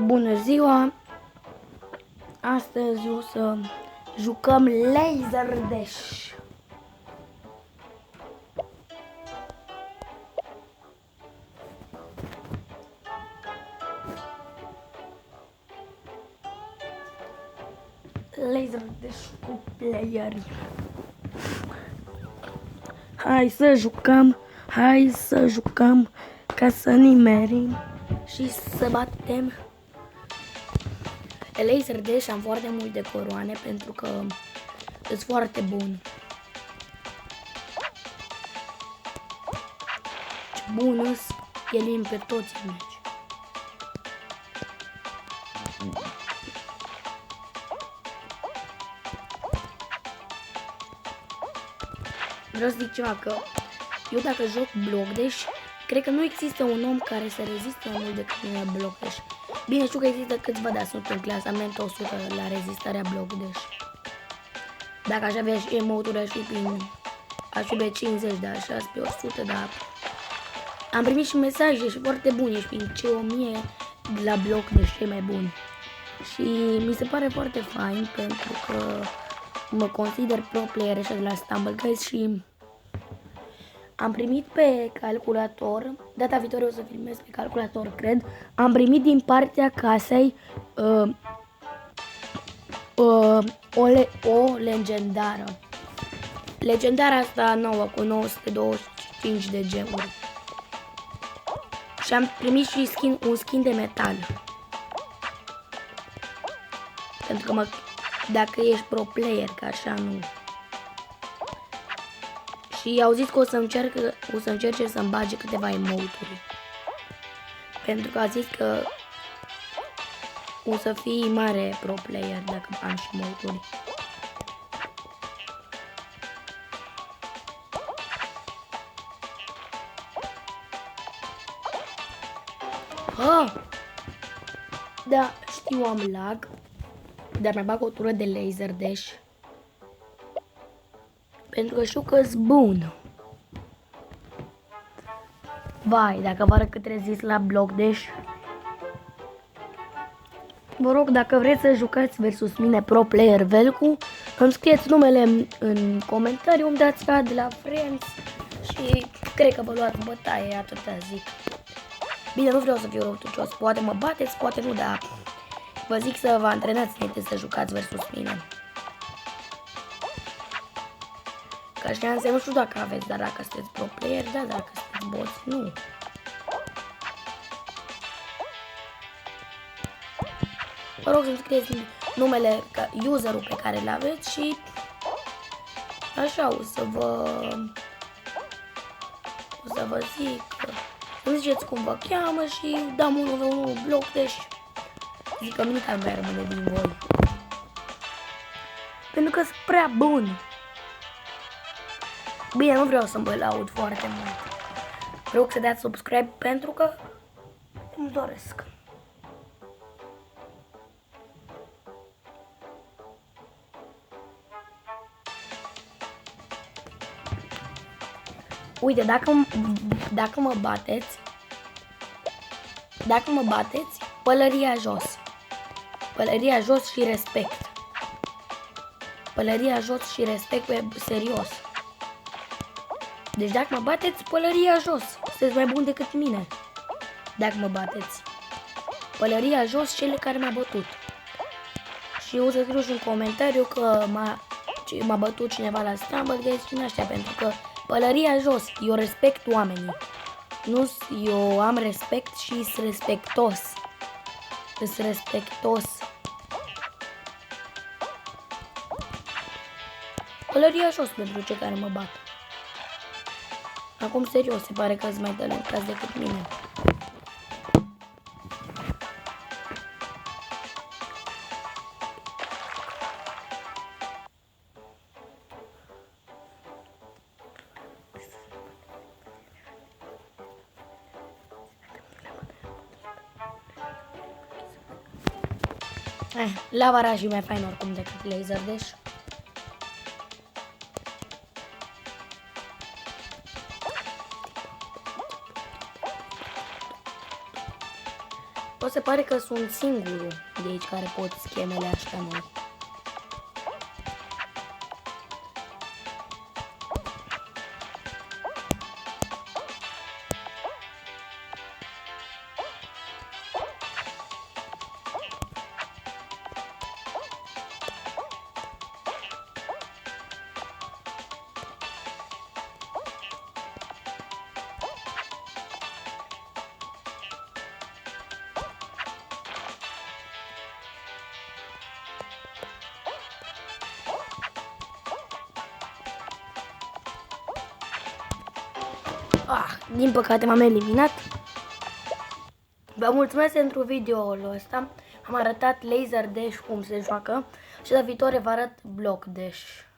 Bună ziua! Astăzi o să jucăm Laser Dash. Laser Dash cu playeri. Hai să jucăm ca să nimerim și să batem. Laser Dash am foarte multe coroane pentru că sunt foarte bun. Bunus, elim pe toți în meci. Vreau să zic ceva, că eu dacă joc Block Dash, cred că nu există un om care să rezistă mai mult decât mine la Block Dash. Bine, știu că există câțiva, dar sunt în clasament 100 la rezistarea Block Dash. Dacă aș avea și emote-uri, aș fi pe 50, dar așa pe 100, dar am primit și mesaje și foarte bune și prin cei 1000 la Block Dash cei mai buni. Și mi se pare foarte fain pentru că mă consider pro player așa de la Stumble Guys și am primit pe calculator, data viitoare o să filmez pe calculator, cred, am primit din partea casei o legendară. Legendara asta nouă cu 925 de gemuri. Și am primit și un skin de metal. Pentru că dacă ești pro player, că așa nu. Și au zis că o să încerce să-mi bage câteva emote-uri. Pentru că a zis că o să fii mare pro player dacă am și emote-uri. Da, știu, am lag, dar mai bag o tură de Laser Dash. Pentru că știu că-s bun. Vai, dacă vă arăt cât rezist la Block Dash. Vă rog, dacă vreți să jucați versus mine pro player Velcu, îmi scrieți numele în comentarii, îmi dați ad la friends și cred că vă luați bătaie, atâta zic. Bine, nu vreau să fiu răutucios, poate mă bateți, poate nu, dar vă zic să vă antrenați înainte să jucați versus mine. Ca șanse, nu știu dacă aveți, dar dacă sunteți pro player, da, dacă sunteți boți, nu. Vă rog să-mi scrieți numele, userul pe care îl aveți și așa o să vă zic, îmi ziceți cum vă cheamă și dăm unul Block Dash. Zic că nimic nu mai rămâne din voi. Pentru că sunt prea bun. Bine, nu vreau să mă laud foarte mult. Vreau să dați subscribe pentru că îmi doresc. Uite, dacă mă bateți, pălăria jos. Pălăria jos și respect. Pălăria jos și respect pe serios. Deci dacă mă bateți, pălăria jos. Sunteți mai buni decât mine. Dacă mă bateți. Pălăria jos cele care m-a bătut. Și o să scriu și în comentariu că m-a bătut cineva la Stumble Guys și n-aștia, pentru că pălăria jos, eu respect oamenii. Nu, eu am respect și sunt respectos. Sunt respectos. Pălăria jos pentru cei care mă bat. Acum, serios, se pare că sunt mai talentați decât mine. Lava era și mai fain oricum decât Laser Dash. O se pare că sunt singurul de aici care pot schemele astea noi. Din păcate m-am eliminat. Vă mulțumesc pentru videoul ăsta. Am arătat Laser Dash cum se joacă și la viitoare vă arăt Block Dash.